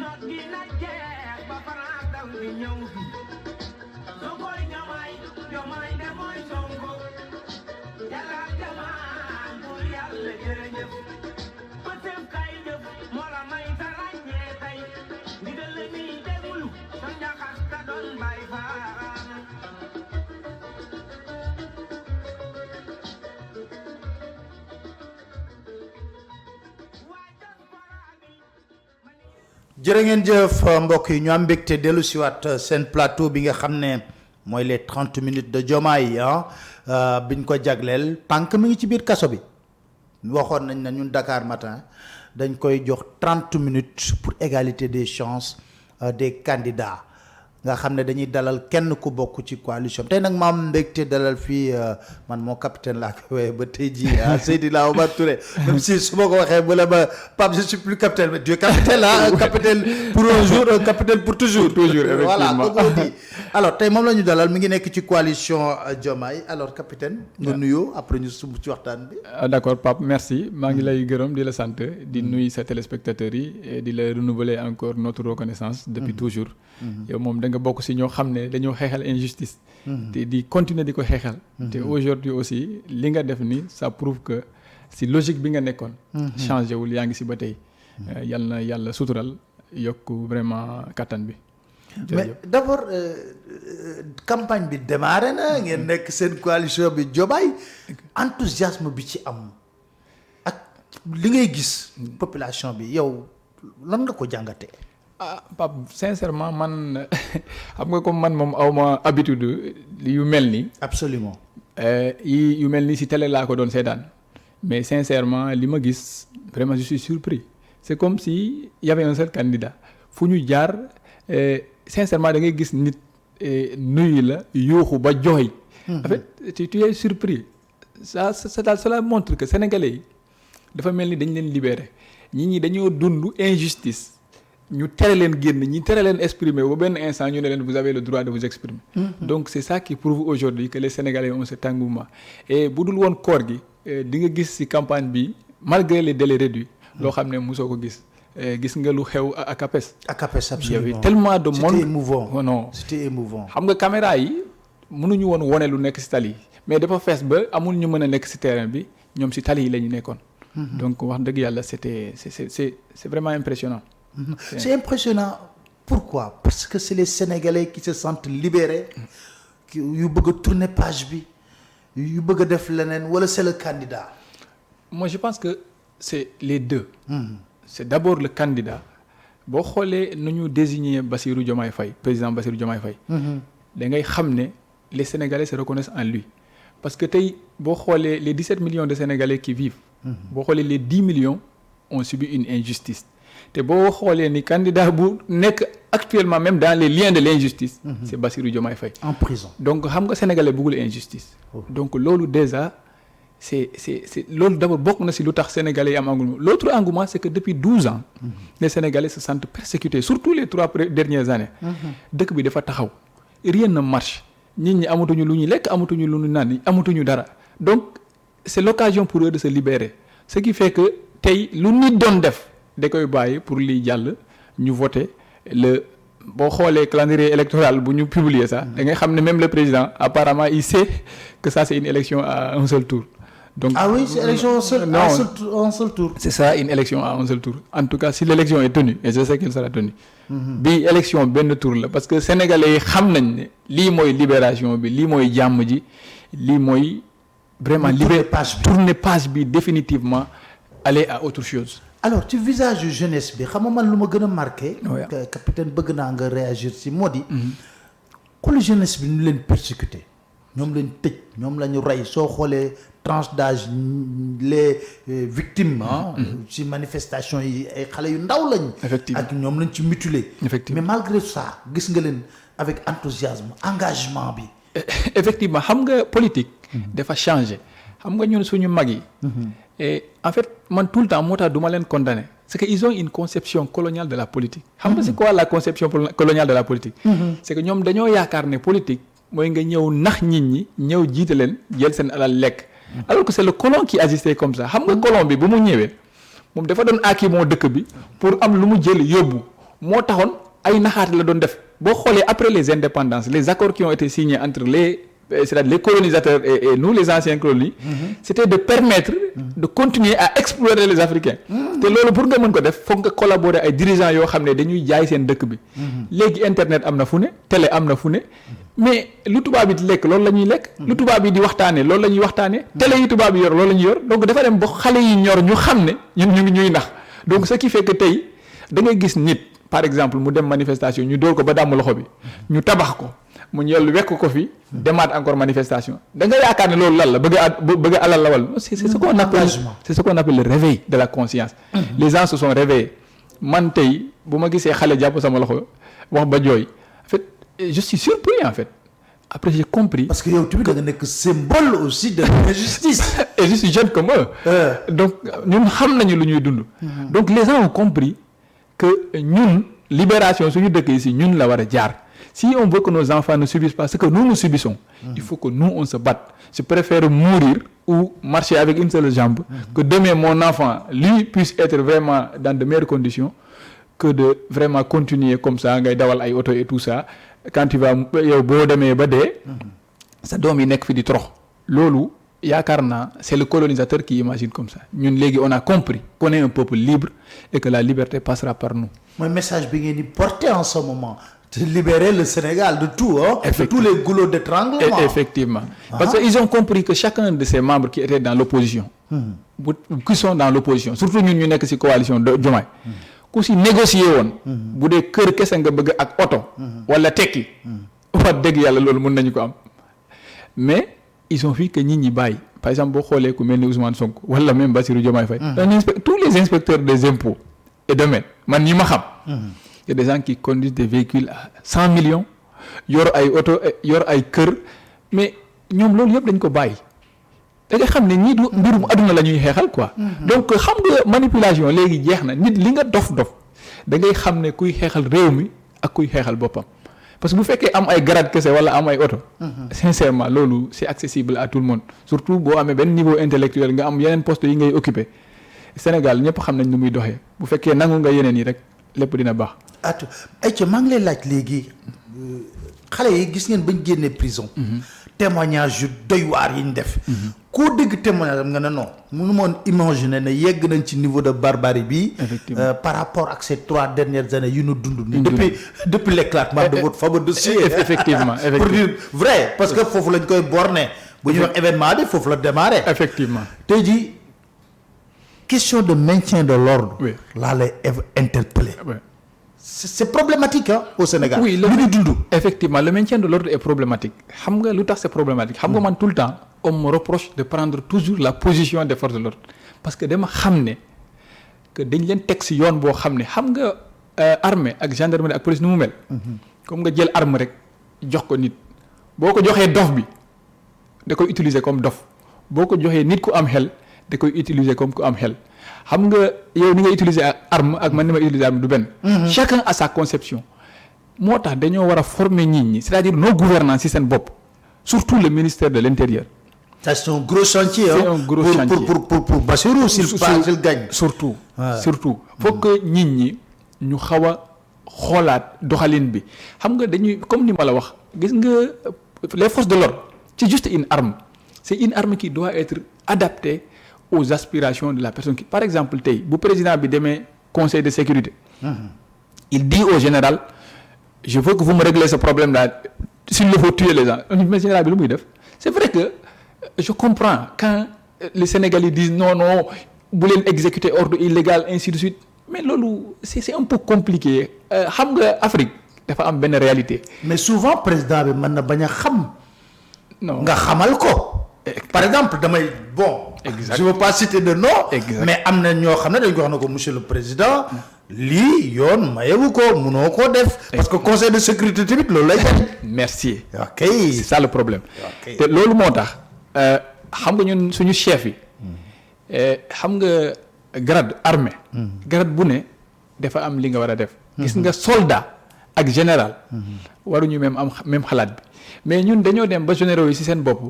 not gi na jeex ba France daw di ñëw fi Sonkoy Diomaye de mooy Sonko yàlla jamaan pour yàlla jërëjëf pëtëf kay jëf moo la may sa ràññee tey ndigal la ñuy déglu sa njaxas ka doon bay faam jërë ngeen jëf mbokk yi ñu am mbégte dellu siwaat seen plateau bi nga xam ne mooy les 30 minutes de Diomaye biñ ko jagleel tànk mi ngi ci biir kaso bi waxoon nañ ne ñun Dakar Matin dañ koy jox 30 minutes pour égalité des chances des candidats nga xam ne dañuy dalal kenn ku bokk ci coalition tey nag ma am mbégte dalal fii man moo capitaine laa ko wooye ba tey jii Seydina Omar Touré même si su ma ko waxee bu la ba Pape je suis plus capitaine mais tu es capitaine là capitaine pour un jour capitaine pour toujours voilà comme on dit alors tey moom la ñu dalal mi ngi nekk ci coalition Diomaye alors capitaine nga nuyoo après ñu sumb ci waxtaan bi d'accord Pape merci maa ngi lay gërëm di la sant di nuyu sa téléspectateurs yi et di la renouveler encore notre reconnaissance depuis toujours yow moom da nga bokk si ñoo xam ne dañoo xeexal injustice te di continuer di ko xeexal te aujourd'hui aussi li nga def ni ça prouve que si logique bi nga nekkoon changé wul yaa ngi si ba tey yal na yàlla sutural yokk vraiment kattan bi mais d'abord campagne bi démarré na ngeen nekk seen coalition bi Diomaye enthousiasme bi ci am ak li ngay gis population bi yow lan nga ko jàngatee Pape sincèrement man xam nga comme man moom awma habitude yu mel ni absolument yu mel ni si télé laa ko doon seetaan mais sincèrement li ma gis vraiment je suis surpris c'est comme si y avait un seul candidat fu ñu jaar sincèrement da ngay gis nit nuyu la yuuxu ba jooy en fait tu es surpris cela montre que sénégalais yi dafa mel ni dañ leen libéré ñi dañoo dund injustice ñu tere leen génn ñi tere leen exprimer ba benn instant ñu ne leen vous avez le droit de vous exprimer donc c'est ça qui prouve aujourd'hui que les Sénégalais ont cet engouement et bu dul woon koor gi di nga gis ci campagne bi malgré les délais réduits loo xam ne mosoo ko gis gis nga lu xew ak APES absolument il y avait tellement de monde c'était émouvant oh non c'était émouvant xam nga caméra yi mënuñu woon wone lu nekk ci tali yi mais dafa fees ba amul ñu mën a nekk ci terrain bi ñoom ci tali yi la ñu nekkoon donc wax dëgg yàlla c'est vraiment impressionnant c'est impressionnant pourquoi parce que c'est les Sénégalais qui se sentent libérés yu bëgg a tourner page bi yu bëgg a def leneen wala c'est le candidat moi je pense que c'est les deux c'est d'abord le candidat boo xoolee nu ñu désigner Bassirou Diomaye Faye président Bassirou Diomaye Faye da ngay xam ne les Sénégalais se reconnaissent en lui parce que tey boo xoolee les 17 millions de Sénégalais qui vivent boo xoolee les 10 millions ont subi une injustice te boo xoolee ni candidat bu nekk actuellement même dans les liens de l'injustice c'est Bassirou Diomaye Faye en prison donc xam nga sénégalais bëggul injustice donc loolu déjà c'est loolu d'abord bokk na si lu tax sénégalais yi am engouement l'autre engouement c'est que depuis 12 ans les sénégalais se sentent persécutés surtout les 3 dernières années dëkk bi dafa taxaw rien ne marche nit ñi amatuñu lu ñuy lekk amatuñu lu ñu naan amatuñu dara donc c'est l'occasion pour eux de se libérer ce qui fait que tey lu nit doon def da koy bàyyi pour liy jàll ñu voter boo xoolee calendrier électoral bu ñu publier ça da ngay xam ne même le président apparemment il sait que ça c'est une élection à un seul tour donc ah oui c'est élection un seul tour c'est ça une élection à un seul tour en tout cas si l'élection est tenue et je sais qu'elle sera tenue bi élection benn tour la parce que sénégalais yi xam nañ ne lii mooy libération bi lii mooy jàmm ji lii mooy vraiment tourner page bi définitivement aller à autre chose. Alors ci visage yu jeunesse bi xam nga man lu ma gën a marqué. capitaine bëgg naa nga réagir si moo di. xool jeunesse bi ñu leen persécuté ñoom lañ tëj ñoom la ñu rey soo xoolee tranche d'âge les victimes ci manifestation yi ay xale yu ndaw lañ. effectivement ak ñoom lañ ci mutilé. effectivement mais malgré ça gis nga leen avec enthousiasme engagement bi. effectivement xam nga politique. dafa changer xam nga ñun suñu mag yi. et en fait man tout le temps moo tax du ma leen condamner c'est que ils ont une conception coloniale de la politique. xam nga c'est quoi la conception coloniale de la politique. c'est que ñoom dañoo yaakaar ne politique mooy nga ñëw nax nit ñi ñëw jiite leen jël seen alal lekk. alors que c'est le colon qui agissait comme ça xam nga colon bi bu mu ñëwee moom dafa doon aaki moo dëkk bi pour am lu mu jël yóbbu moo taxoon ay naxaate la doon def boo xoolee après les indépendances les accords qui ont été signés entre c'est-à-dire les colonisateurs et nous les anciens colonies c'était de permettre de continuer à explorer les Africains te loolu pour nga mën ko def foog nga collaborer ay dirigeants yoo xam ne dañuy jaay seen dëkk bi léegi internet am na fu ne télé am na fu ne mais lu tubaab yi di lekk loolu la ñuy lekk lu tubaab yi di waxtaane loolu la ñuy waxtaane télé yi tubaab yi yor loolu la ñuy yor donc dafa dem ba xale yi ñor ñu xam ne ñun ñu ngi ñuy nax donc ce qui fait que tey da ngay gis nit par exemple mu dem manifestation ñu dóor ko ba dàmm loxo bi ñu tabax ko mu ñëw wekk ko fi demaat encore manifestation da nga yaakaar ne loolu lan la bëgg a alal la wal c'est ce qu'on appelle le réveil de la conscience les gens se sont réveillés man tey bu ma gisee xale jàpp sama loxo wax ba jooy en fait je suis surpris en fait après j'ai compris parce que yow tamit da nga nekk symbole aussi de l'injustice et je suis jeune comme eux donc ñun xam nañu lu ñuy dund donc les gens ont compris que ñun libération suñu dëkk yi si ñun la war a jaar si on veut que nos enfants ne subissent pas ce que nous subissons il faut que nous on se batte je préfère mourir ou marcher avec une seule jambe que demain mon enfant lui puisse être vraiment dans de meilleures conditions que de vraiment continuer comme ça ngay dawal ay auto et tout ça quand tu vas yow boo demee ba dee sa doom yi nekk fi di torox loolu yaakaar naa c'est le colonisateur qui imagine comme ça ñun léegi on a compris qu'on est un peuple libre et que la liberté passera par nous mooy message bi ngeen di porter en ce moment de libérer le Sénégal de tout de tous les goulots d'étranglement effectivement parce que ils ont compris que chacun de ces membres qui étaient dans l'opposition qui sont dans l'opposition surtout ñun ñu nekk ci coalition de Diomaye ku ci négocier woon bu dee kër kese nga bëgg ak oto wala tekki wax dëgg yàlla loolu mën nañu ko am mais ils ont vu que nit ñi bàyyi par exemple boo xoolee ku mel ni Ousmane Sonko wala même Bassirou Diomaye Faye tous les inspecteurs des impôts et domaines man ñi ma xam il y a des gens qui conduisent des véhicules à 100 millions yor ay oto yor ay kër mais ñoom loolu yëpp dañ ko bàyyi da nga xam ne ñii du mbirum adduna la ñuy xeexal quoi donc xam nga manipulation léegi jeex na nit li nga dof da ngay xam ne kuy xeexal réew mi ak kuy xeexal boppam parce que bu fekkee am ay grade kese wala am ay oto sincèrement loolu c'est accessible à tout le monde surtout boo amee benn niveau intellectuel nga am yeneen poste yi ngay occuper Sénégal ñëpp xam nañ nu muy doxee bu fekkee nangu nga yeneen yi rek lépp dina baax ayca maa ngi lay laaj léegi xale yi gis ngeen bañ génnee prison témoignage yu doy waar yi ñu def koo dégg témoignage am nga ne non mënu moon imaginer ne yegg nañ ci niveau de barbarie bi par rapport ak ces 3 dernières années yu ñu dund ni depuis l'éclatement de votre fameux dossier effectivement pour dire vrai parce que foofu lañ koy borné bu ñuy wax événement bi foofu la démarré effectivement tey jii question de maintien de l'ordre laa lay interpellé c'est problématique au Sénégal. Oui, effectivement, le maintien de l'ordre est problématique. C'est problématique. Man, tout le temps, on me reproche de prendre toujours la position des forces de l'ordre. Parce que dama xamné que dañ leen tek ci yoon bo xamné xam nga armée ak gendarmerie ak police nu mu mel. Comme nga jël arme rek jox ko nit. Boko joxé dof bi da koy utiliser comme dof. Boko joxé nit ku am xel da koy utiliser comme ku am xel. xam nga yow ni nga utiliser arme ak man ni ma utiliser arme du benn chacun a sa conception moo tax dañoo war a former nit ñi c'est-à-dire nos gouvernants ci seen bopp surtout le ministère de l'Intérieur ça c'est un gros chantier pour Bassirou s'il gagne surtout faut que nit ñi ñu xaw a xoolaat doxalin bi xam nga dañuy comme ni ma la wax gis nga les forces de l'ordre c'est juste une arme c'est une arme qui doit être adaptée aux aspirations de la personne qui, par exemple, le président bi demain conseil de sécurité, il dit au général, je veux que vous me réglez ce problème-là, s'il le faut tuer les gens. Le général, c'est vrai que je comprends quand les Sénégalais disent non, vous voulez exécuter ordre illégal, ainsi de suite. Mais c'est un peu compliqué. Afrique, il faut avoir une réalité. Mais souvent, le président, il ne sait pas. Par exemple, je ne veux pas citer de nom, mais amna ñoo xamné dañ ko wax nako monsieur le président li yoon mayewu ko mëno ko def parce que conseil de sécurité tamit lolou lay def. Merci. OK, c'est ça le problème. Té lolou motax xam nga ñun suñu chef yi xam nga grade armée grade bu né dafa am li nga wara def. Gis nga soldat ak général waruñu même am même xalaat bi mais ñun dañoo dem ba généraux yi ci seen bopp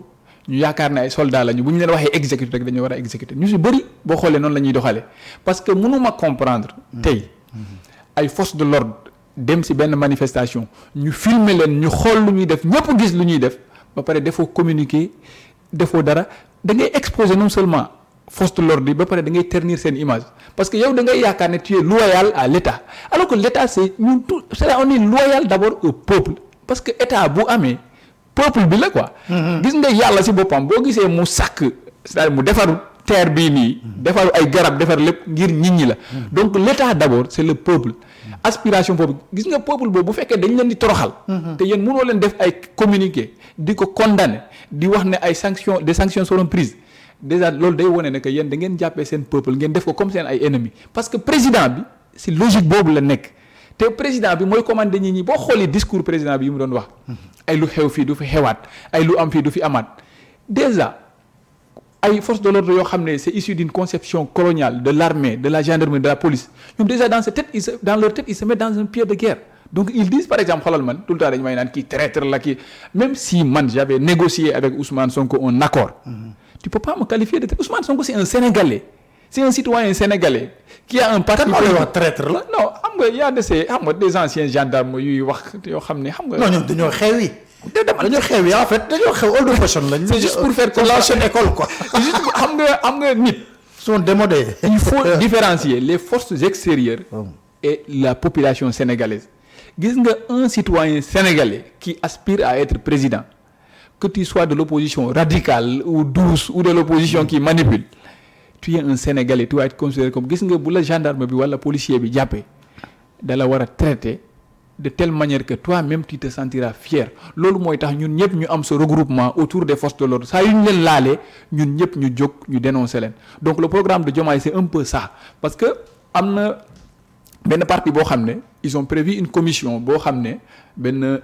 ñu yaakaar ne ay soldats lañu bu ñu leen waxee exécuter rek dañoo war a exécuter ñu si bëri boo xoolee noonu la ñuy doxalee parce que mënuma comprendre tey ay forces de l'ordre dem si benn manifestation ñu filmer leen ñu xool lu ñuy def ñëpp gis lu ñuy def ba pare defoo communiquer defoo dara da ngay exposer non seulement force de l'ordre yi ba pare da ngay ternir seen image parce que yow da ngay yaakaar ne tu es loyal à l'État alors que l'État c'est ñun tout on est loyal d'abord au peuple parce que État bu amee peuple bi la quoi. gis nga yàlla si boppam boo gisee mu sàkk c'est-à-dire mu defaru terre bii nii. defaru ay garab defar lépp ngir nit ñi la. donc l'État d'abord c'est le peuple. aspiration boobu gis nga peuple boobu bu fekkee dañ leen di toroxal. te yéen mënoo leen def ay communiqué di ko condamner di wax ne ay sanctions des sanctions seront prises déjà loolu day wone ne que yéen da ngeen jàppee seen peuple ngeen def ko comme seen ay ennemis parce que président bi si logique boobu la nekk. te président bi mooy commandé nit ñi boo xoolee discours président bi yi mu doon wax ay lu xew fii du fi xewaat ay lu am fii du fi amaat déjà ay forces de l'ordre yoo xam ne c'est issu d'une conception coloniale de l'armée de la gendarmerie de la police ñoom déjà dans leur tête ils se mettent dans un pied de guerre donc ils disent par exemple xoolal man tout le temps dañu may naan kii traître la kii même si man j'avais négocié avec Ousmane Sonko un accord tu peux pas me qualifier de traître. Ousmane Sonko c'est un Sénégalais c'est un citoyen sénégalais qui a un parti. kan moo lay wax traître la. non xam nga y a des anciens gendarmes yuy wax yoo xam ne xam nga. non ñoom dañoo xewi. dañoo xewi en fait dañoo xew old fashion lañ. c'est juste pour faire l'ancienne école quoi. c'est juste xam nga nit. sont démodés. il faut différencier les forces extérieures. et la population sénégalaise. gis nga un citoyen sénégalais qui aspire à être président que tu sois de l'opposition radicale ou douce ou de l'opposition qui manipule. tu es un Sénégalais tu vas être considéré comme gis nga bu la gendarme bi wala policier bi jàppee da la war a traiter de telle manière que toi-même tu te sentiras fier loolu mooy tax ñun ñëpp ñu am ce regroupement autour des forces de l'ordre saa yu ñu leen laalee ñun ñëpp ñu jóg ñu dénoncer leen donc le programme de Diomaye c'est un peu ça parce que am na benn parti boo xam ne ils ont prévu une commission boo xam ne benn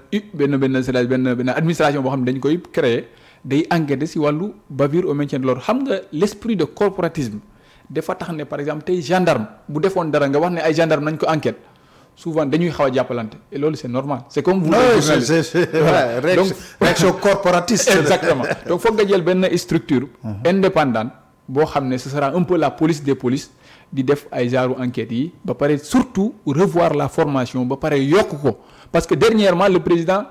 administration boo xam ne dañ koy créer day enquêter ci wàllu bavure au maintien de l'ordre xam nga l'esprit de corporatisme dafa tax ne par exemple tey gendarme bu defoon dara nga wax ne ay gendarme nañ ko enquête souvent dañuy xaw a jàppalante et loolu c'est normal c'est comme vous donc réaction corporatiste exactement donc foog nga jël benn structure indépendante boo xam ne ce sera un peu la police des polices di def ay genre enquêtes yi ba pare surtout revoir la formation ba pare yokk ko parce que dernièrement le président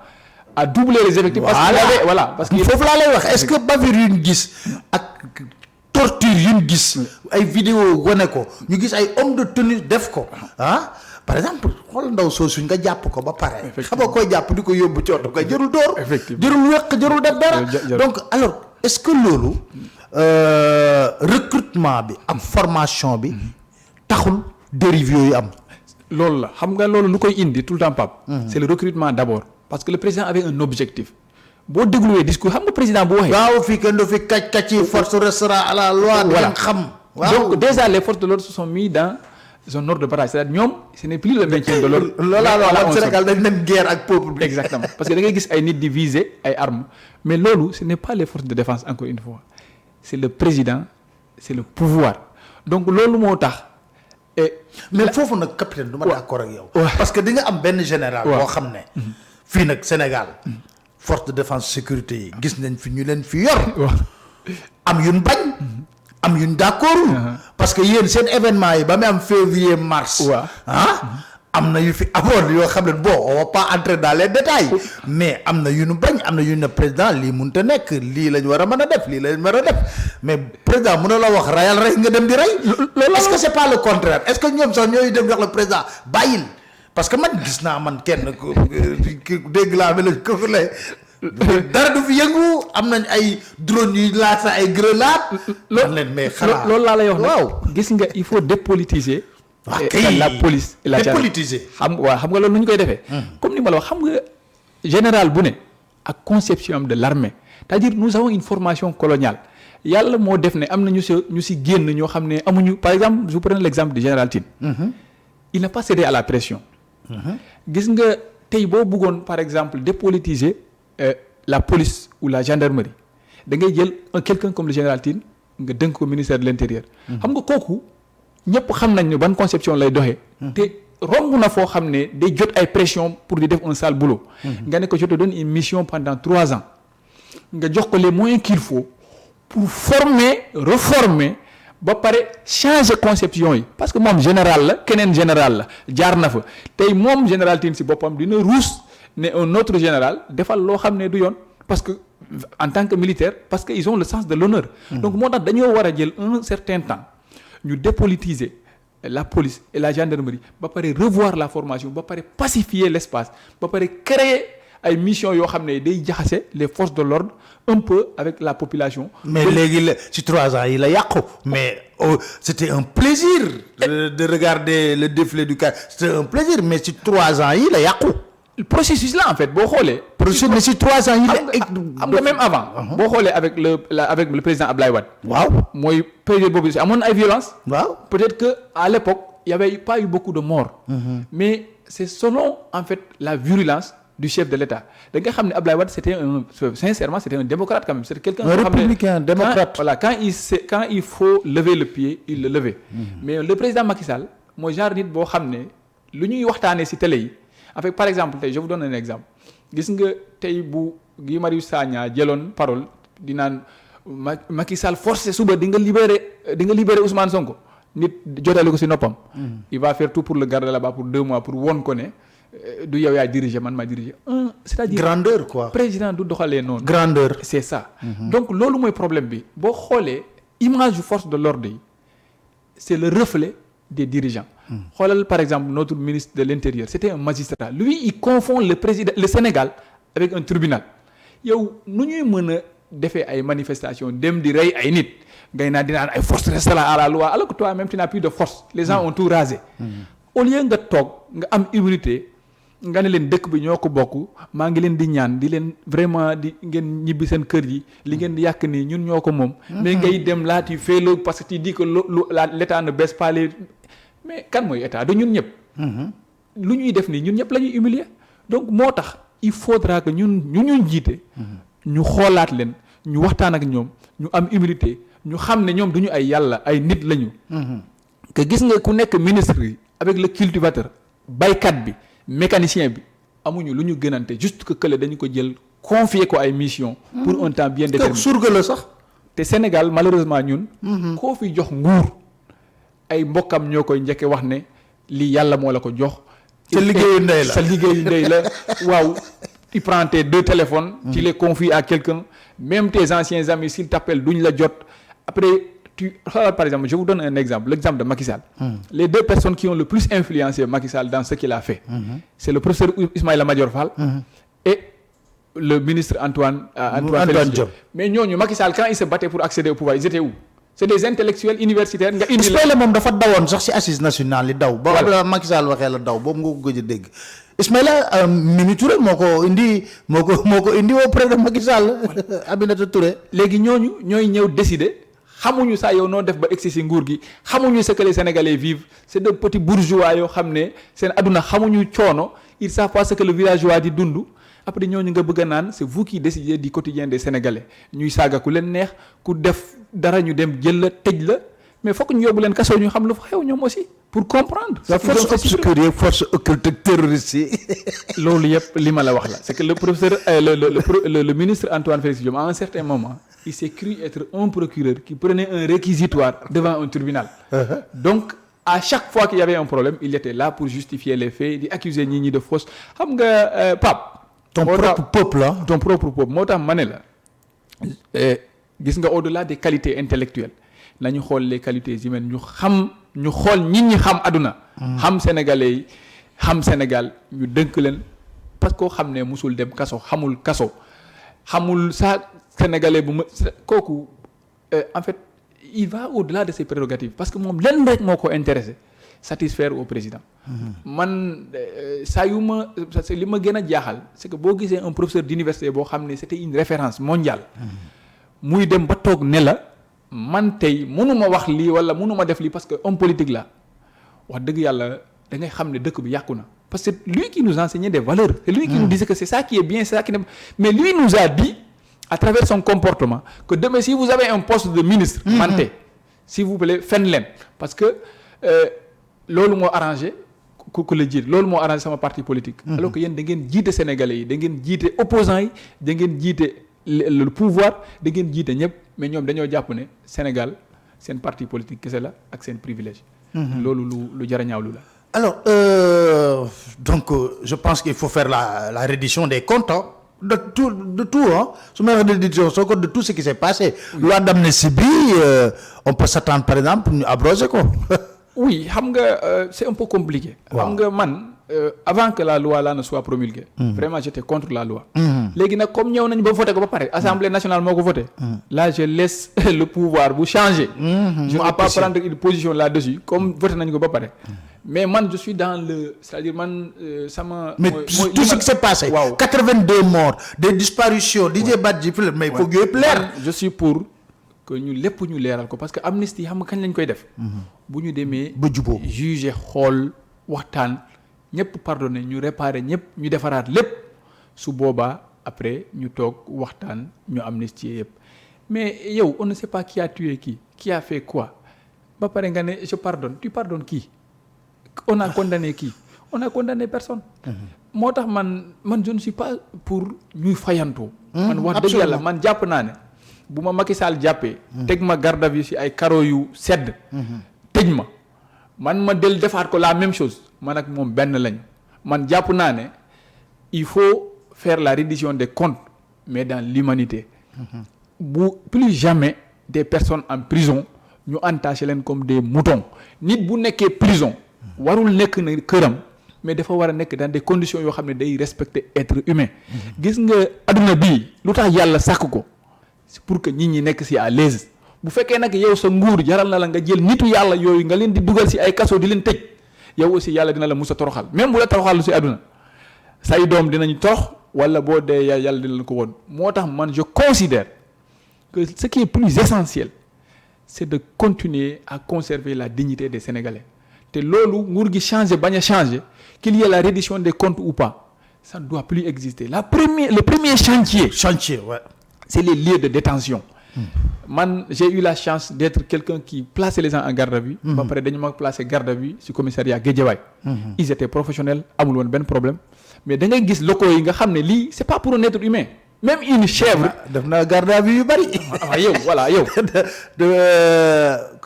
a doublé les effectifs. parce que foofu laa lay wax est-ce que bavure yu ñu gis ak torture yu ñu gis ay vidéo wane ko ñu gis ay homme de tenue def ko par exemple xool ndaw soosu nga jàpp ko ba pare. xam nga koy jàpp di ko yóbbu cooto koy jërul door. jërul wéq jërul def dara. donc alors est-ce que loolu recrutement bi ak formation bi taxul dérive yooyu am. loolu la xam nga loolu lu koy indi tout le temps Pape. c'est le recrutement d'abord. parce que le président avait un objectif boo dégluwee discours xam nga président bu waxee. waaw fii kenn du fi kàcc force restera à la loi. voilà xam. donc déjà les forces de l'ordre se sont mis dans un ordre de bataille c'est-à-dire ñoom ce n'est plus le maintien de l'ordre. loolu Sénégal dañ dem guerre ak peuple bi. exactement parce que da ngay gis ay nit di viser ay armes mais loolu ce n'est pas les forces de défense encore une fois c'est le président c'est le pouvoir donc loolu moo tax. mais foofu nag capitaine du ma d'accord ak yow. parce que di nga am benn général. boo xam ne. fii nag Sénégal force de défense sécurité yi gis nañ fi ñu leen fi yor am yuñ bañ am yuñ d'accord parce que yéen seen événement yi ba mu am février mars am na yu fi amoon yoo xam ne bon on va pas entrer dans les détails mais am na yu ñu bañ am na yu ne président lii mënut a nekk lii lañ war a mën a def lii lañ war a def mais président mën na la wax rayal rek nga dem di rey loolu est-ce que c'est pas le contraire est-ce que ñoom sax ñooy dem wax le président bàyyil parce que man gis naa man kenn dégg laa mel ko lay dara du fi yëngu am nañ ay drone yuy laata ay grenades. mais xanaa loolu laa lay wax waaw gis nga il faut dépolitiser. la police et la dépolitiser. xam nga loolu nu ñu koy defee. comme ni ma la wax xam nga général bu ne ak conception de l'armée c'est-à-dire nous avons une formation coloniale yàlla moo def ne am na ñu si génn ñoo xam ne amuñu par exemple je vous prends l'exemple du général Tine. Il n'a pas cédé à la pression. gis nga tey boo bëggoon par exemple dépolitiser la police ou la gendarmerie da ngay jël quelqu'un comme le général Tine nga dënk ko ministère de l'intérieur. xam nga kooku ñëpp xam nañ ne ban conception lay doxee. te romb na foo xam ne day jot ay pression pour di def un sale boulot. nga ne ko je te donne une mission pendant 3 ans nga jox ko les moyens qu'il faut pour former reformer ba pare changer conception yi parce que moom général la keneen général la jaar na fa tey moom général Tine si boppam dina ruus ne un autre général defal loo xam ne du yoon parce que en tant que militaire parce que ils ont le sens de l'honneur donc moo tax dañoo war a jël un certain temps ñu dépolitiser la police et la gendarmerie ba pare revoir la formation ba pare pacifier l'espace ba pare créer ay missions yoo xam ne day jaxase les forces de l'ordre un peu avec la population. mais léegi la ci 3 ans yi la yàqu mais c'était un plaisir de regarder le défilé du CAR c'était un plaisir mais ci 3 ans yi la yàqu. le processus là en fait boo xoolee. processus mais ci 3 ans yi la. xam nga même avant. boo xoolee avec le président Ablaye Wade. waaw mooy période boobu amoon na ay violence. waaw peut-être que à l'époque il y avait pas eu beaucoup de morts. mais c'est selon en fait la virulence du chef de l'État da nga xam ne Ablaye Wade sincèrement c'était un démocrate quand même c'était quelqu'un un républicain démocrate. quand il faut lever le pied il le levait. mais le président Macky Sall mooy genre nit boo xam ne lu ñuy waxtaanee ci télé yi en fait par exemple tey je vous donne un exemple gis nga tey bu Guy Marius Sagna jëloon parole di naan Macky Sall forcé suba di nga libérer Ousmane Sonko nit jotale ko ci noppam. il va faire tout pour le garder là-bas pour 2 mois pour won ko ne. du yow yaa diriger man maa diriger c'est-à-dire grandeur quoi président du doxalee noonu grandeur c'est ça donc loolu mooy problème bi boo xoolee image yu force de l'ordre yi c'est le reflet des dirigeants xoolal par exemple notre ministre de l'Intérieur c'était un magistrat lui il confond le Sénégal avec un tribunal yow nu ñuy mën a defee ay manifestations dem di rey ay nit ngay naa dinaan ay force reste là à la loi alors que toi-même tu n'as plus de force les gens ont tout rasé au lieu nga toog nga am humilité nga ne leen dëkk bi ñoo ko bokk maa ngi leen di ñaan di leen vraiment di ngeen ñibbi seen kër yi li ngeen di yàq nii ñun ñoo ko moom. mais ngay dem là tu fais le parce que tu dis que l'État ne baisse pas les mais kan mooy état du ñun ñëpp. lu ñuy def nii ñun ñëpp la ñuy humilier donc moo tax il faudra que ñun ñu jiite. ñu xoolaat leen ñu waxtaan ak ñoom ñu am humilité ñu xam ne ñoom du ñu ay yàlla ay nit lañu. que gis nga ku nekk ministre yi avec le cultivateur baykat bi. mécanicien bi amuñu lu ñu gënante juste que kële dañu ko jël confier ko ay mission pour un temps bien déterminé surga la sax te Sénégal malheureusement ñun koo fi jox nguur ay mbokkam ñoo koy njëkke wax ne lii yàlla moo la ko jox sa liggéeyu ndey la sa liggéeyu ndey la waaw tu prends tes 2 téléphones tu les confies à quelqu'un même tes anciens amis s'ils t'appellent duñ la jot après par exemple, je vous donne un exemple, l'exemple de Macky Sall. Les 2 personnes qui ont le plus influencé Macky Sall dans ce qu'il a fait, c'est le professeur Ismaïla Madior Fall et le ministre Antoine Diome. Mais ñooñu Macky Sall quand il se battait pour accéder au pouvoir, ils étaient où? C'est des intellectuels universitaires nga indi la. Ismaïla moom dafa dawoon sax ci assises nationales yi daw. ba la Macky Sall waxee la daw boobu nga ko gëj a dégg. Ismaïla Mimi Touré moo ko indi auprès de Macky Sall Aminata Touré. léegi ñooñu ñooy ñëw décider. xamuñu saa yow noo def ba egsi ci nguur gi xamuñu ce que les Sénégalais vivent c'est de petits bourgeois yoo xam ne seen adduna xamuñu coono ils savent pas ce que le villageois di dund après ñooñu nga bëgg a naan c'est vous qui décidez du quotidien des Sénégalais ñuy saaga ku leen neex ku def dara ñu dem jël la tëj la mais fokk ñu yóbbu leen kaso ñu xam lu fa xew ñoom aussi pour comprendre. la force obscure force occulte terroriste yi. loolu yëpp li ma la wax la c'est que le professeur le ministre Antoine Félix Diome à un certain moment il s'est cru être un procureur qui prenait un réquisitoire devant un tribunal. Donc à chaque fois qu'il y avait un problème il était là pour justifier les faits di accuser nit ñi de fausse xam nga Pape. ton propre peuple moo tax ma ne la gis nga au-delà des qualités intellectuelles nañu xool les qualités humaines ñu xool nit ñi xam àdduna xam sénégalais yi xam Sénégal ñu dënk leen parce que koo xam ne musul dem kaso xamul sa sénégalais bu ma kooku en fait il va au-delà de ses prérogatives parce que moom lenn rek moo ko intéressé satisfaire au président man saa yu ma li ma gën a jaaxal c'est que boo gisee un professeur d'université boo xam ne c'était une référence mondiale muy dem ba toog ne la man tey mënuma wax lii wala mënuma def lii parce que homme politique la wax dëgg yàlla da ngay xam ne dëkk bi yàqu na parce que lui qui nous enseignait des valeurs c'est lui qui nous disait que c'est ça qui est bien c'est ça qui n'est mais lui nous a dit à travers son comportement que demain si vous avez un poste de ministre mante s'il vous plaît fen leen parce que loolu moo arrangé ku la jiite loolu moo arrangé sama parti politique alors que yéen da ngeen jiite sénégalais yi da ngeen jiite opposants yi da ngeen jiite le pouvoir da ngeen jiite ñëpp mais ñoom dañoo jàpp ne Sénégal seen parti politique kese la ak seen privilège. loolu lu jar a ñaawlu la. Alors, donc, je pense qu'il faut faire la reddition des comptes, hein, de tout, hein. Sous ma reddition de tout ce qui s'est passé. Oui. Loi d'amnistie, on peut s'attendre, par exemple, à abroger quoi. Oui, c'est un peu compliqué. Wow. Avant que la loi là ne soit promulguée, vraiment j'étais contre la loi. Légui nak comme ñew nañ ba voter ko ba paré, Assemblée nationale moko voté. Là je laisse le pouvoir vous changer. Je ne vais pas prendre une position là-dessus comme voter nañ ko ba paré. Mais man je suis dans le c'est-à-dire mais tout ce qui s'est passé, wow. 82 morts, des disparitions, DJ Badji, mais il faut que plaire. Je suis pour que ñu lépp ñu léral ko parce que amnistie xam nga kañ lañ koy def. Bu ñu démé juger xol waxtaan ñëpp pardonné ñu réparer ñëpp ñu defaraat lépp su boobaa après ñu toog waxtaan ñu amnistier yëpp mais yow on ne sait pas qui a tué qui a fait quoi ba pare nga ne je pardonne tu pardonnes qui on a condamné qui on a condamné personne moo tax man je ne suis pas pour ñuy fayantoo man wax dëgg yàlla man jàpp naa ne bu ma Macky Sall jàppee teg ma garde à vue si ay karo yu sedd tëj ma del defaat ko la même chose man ak moom benn lañ man jàpp naa ne il faut faire la reddition des comptes mais dans l'humanité plus jamais des personnes en prison ñu entaché leen comme des moutons nit bu nekkee prison warul nekk na këram mais dafa war a nekk dans des conditions yoo xam ne day respecter être humain gis nga adduna bii lu tax yàlla sàkk ko c'est pour que nit ñi nekk si à l'aise bu fekkee nag yow sa nguur jaral na la nga jël nitu yàlla yooyu nga leen di dugal si ay kaso di leen tëj yow aussi yàlla dina la musa toroxal même bu la toroxal si àdduna say doom dinañ torox wala boo dee yàlla dina la ko woon moo tax man je considère que ce qui est plus essentiel c'est de continuer à conserver la dignité des Sénégalais te loolu nguur gi changer bañ a changer qu'il y ait la reddition des comptes ou pas ça ne doit plus exister le premier chantier ouais. C'est les lieux de détention. J'ai eu la chance d'être quelqu'un qui plaçait les gens en garde à vue. Après, dañu ma placé garde à vue ci commissariat Guédiawaye. Ils étaient professionnels, amul woon benn problème. Mais da ngay gis locaux yi nga xam ne lii c'est pas pour un être humain. Même une chèvre. def na garde à vue yu bari. yow voilà yow.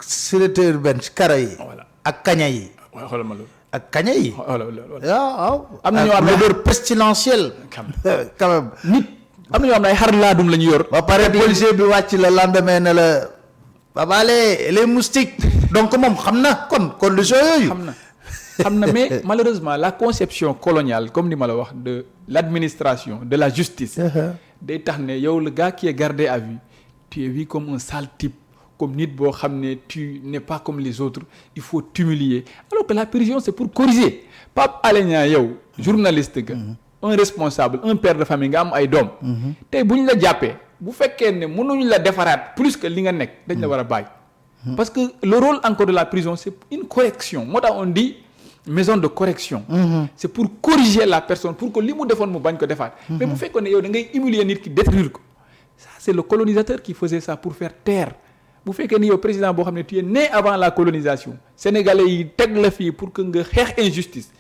sûreté urbaine ci kara yi. Voilà ak kaña yi. waaw xoolal ma loolu. ak kaña yi. waaw. am na ñoo xam ne l'odeur pestilentielle. quand même nit. am na ñoo xam ne ay xar laadum la ñu yor. ba pare policier bi wàcc la lendemain ne la babale les moustiques donc moom xam na kon condition yooyu. xam na mais malheureusement la conception coloniale comme ni ma la wax de l'administration de la justice. day tax ne yow le gars qui est gardé à vue tu es vu comme un sale type comme nit boo xam ne tu n'es pas comme les autres il faut t'humilier alors que la prison c'est pour corriger Pape Alé Niang yow journaliste ga un responsable un père de famille nga am ay doom tey bu ñu la jàppee bu fekkee ne mënuñu la defaraat plus que li nga nekk dañ la war a bàyyi parce que le rôle encore de la prison c'est une correction moo tax on dit maison de correction c'est pour corriger la personne pour que li mu defoon mu bañ ko defaat mais bu fekkoon ne yow da ngay humilier nit ki détruire ko ça c'est le colonisateur qui faisait ça pour faire taire bu fekkee ni yow président boo xam ne tu es né avant la colonisation sénégalais yi teg la fii pour que nga xeex injustice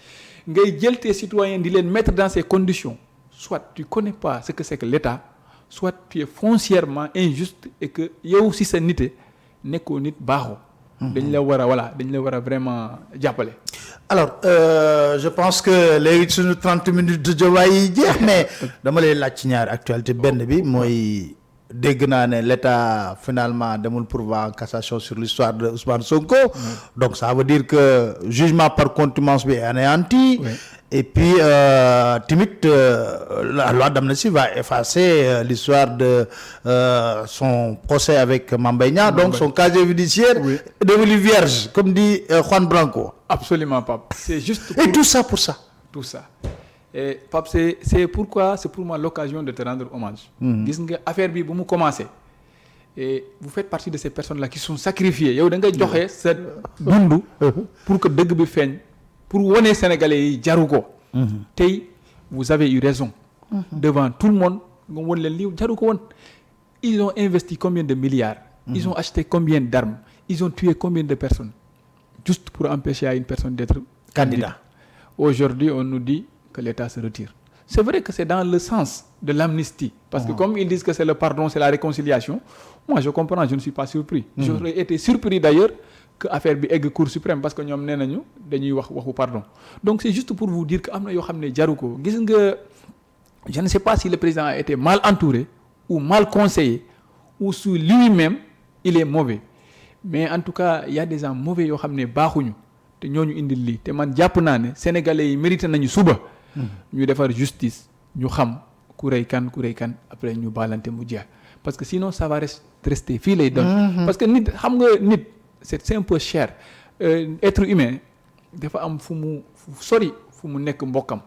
ngay jël tes citoyens di leen mettre dans ces conditions soit tu connais pas ce que c'est que l'État soit tu es foncièrement injuste et que yow si sa nité nekkoo nit baaxoo dañ la war a vraiment jàppale. Alors je pense que léegi suñu 30 minutes de Diomaye yi jeex mais dama lay laaj ci ñaari actualité benn bi mooy dégg naa ne l'État finalement demul pourvoi en cassation sur l'histoire de Ousmane Sonko. Donc ça veut dire que jugement par contumace bi est anéanti. Et puis timit la loi d'amnistie va effacer l'histoire de son procès avec Mame Mbaye Niang. Donc son casier judiciaire est devenu vierge comme dit Juan Branco. Absolument Pape. C'est juste et tout ça pour ça. Tout ça. Et Pape c'est pourquoi c'est pour moi l'occasion de te rendre hommage. Gis nga affaire bi bu mu commencé et vous faites partie de ces personnes-là qui sont sacrifiées yow da ngay joxe sa dund pour que dëgg bi feeñ pour wone Sénégalais yi jaru ko. Tey vous avez eu raison. Devant tout le monde nga won leen lii jaru ko woon. Ils ont investi combien de milliards. Ils ont acheté combien d'armes. Ils ont tué combien de personnes juste pour empêcher à une personne d'être candidat. Aujourd'hui on nous dit que l'État se retire. c'est vrai que c'est dans le sens de l'amnistie. Parce que comme ils disent que c'est le pardon, c'est la réconciliation, moi je comprends, je ne suis pas surpris. J'aurais été surpris d'ailleurs que affaire bi egg Cour suprême parce que ñoom nee nañu dañuy waxu pardon. Donc c'est juste pour vous dire que am na yoo xam ne jaru ko gis nga je ne sais pas si le président a été mal entouré ou mal conseillé ou si lui-même il est mauvais. Mais en tout cas il y a des gens mauvais yoo xam ne baaxuñu te ñooñu indil lii te man jàpp naa ne sénégalais yi mérité nañu suba ñu defar justice ñu xam ku rey kan après ñu baalante mu jeex parce que sinon ça va rester fii lay doon parce que nit xam nga nit c'est un peu cher être humain dafa am fu mu sori fu mu nekk mbokkam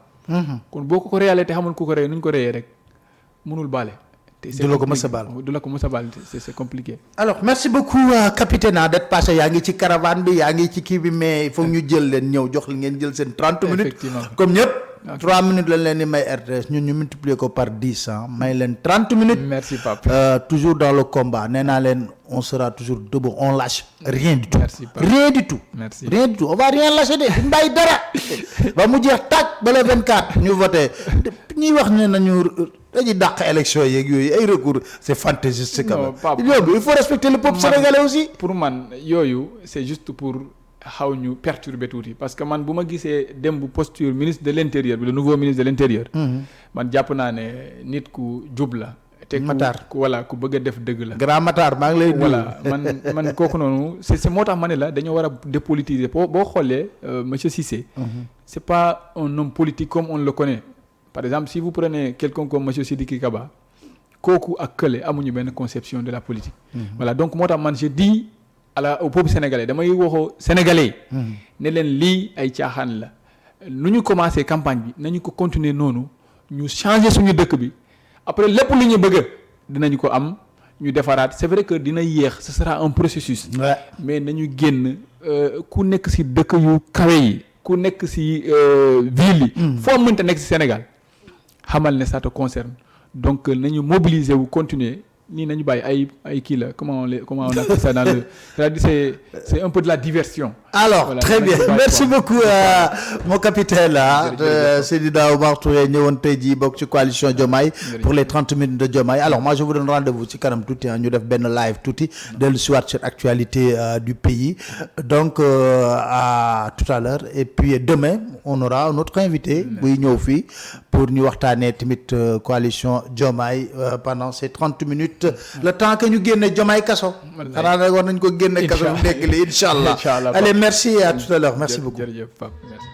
kon boo ko réalité te xamul ku ko rey nu ñu ko reyee rek mënul baale du la ko mës a baal c'est compliqué. Alors merci beaucoup capitaine d'être passé yaa ngi ci caravane bi yaa ngi ci kii bi mais il faut ñu jël leen ñëw jox ngeen jël seen 30 minutes effectivement comme ñëpp 3 minutes lañ leen di may RTS ñun ñu multiplier ko par 10 may leen 30 minutes. Merci Pape. Toujours dans le combat nee naa leen on sera toujours debout on lâche rien du tout. Merci Pape. Rien du tout. Merci. Rien du tout on va rien lâcher de duñ bàyyi dara ba mu jeex tàkk ba le 24 ñu voté ñuy wax ne nañu dañuy dàq élection yeeg yooyu ay recours c'est fantaisiste quand même. Il faut respecter le peuple sénégalais aussi. Pour man yooyu c'est juste pour xaw ñu perturber tuuti parce que man bu ma gisee dem bu posture ministre de l'intérieur bi le nouveau ministre de l'intérieur man jàpp naa ne nit ku jub la te ku bëgg a def dëgg la grand Matar maa ngi lay voilà man kooku noonu c'est moo tax ma ne la dañoo war a dépolitiser boo xoolee monsieur Cissé c'est pas un homme politique comme on le connaît. Par exemple si vous prenez quelqu'un comme monsieur Sidiki Kaba kooku ak kële amuñu benn conception de la politique voilà donc moo tax man je dis au peuple sénégalais damay waxoo sénégalais ne leen lii ay caaxaan la nu ñu commencé campagne bi nañu ko continuer noonu ñu changer suñu dëkk bi après lépp lu ñu bëgg dinañu ko am ñu defaraat c'est vrai que dina yéex ce sera un processus mais nañu génn ku nekk ci dëkk yu kawe yi ku nekk ci ville yi foo mënta nekk ci Sénégal xamal ne ça te concerne donc nañu mobiliser wu continuer nii nañu bàyyi ay kii la comment on appelle ça dans le c'est-à-dire c'est un peu de la diversion. Alors voilà, très bien merci beaucoup mon capitaine Seydina Oumar Touré ñëwoon tey jii bokk ci coalition Diomaye pour les 30 minutes de Diomaye. Alors moi je vous donne rendez-vous ci kanam tuuti ñu def benn live tuuti dellu si waat sur actualité du pays donc à tout à l'heure et puis demain on aura notre invité buy ñëw fii pour ñu waxtaanee tamit coalition Diomaye pendant ces 30 minutes le temps que ñu génne Diomaye kaso xanaa nag war nañ ko génne kaso bu nekk li incha allah allez merci à tout à l'heure merci beaucoup. Jërëjëf Pape merci.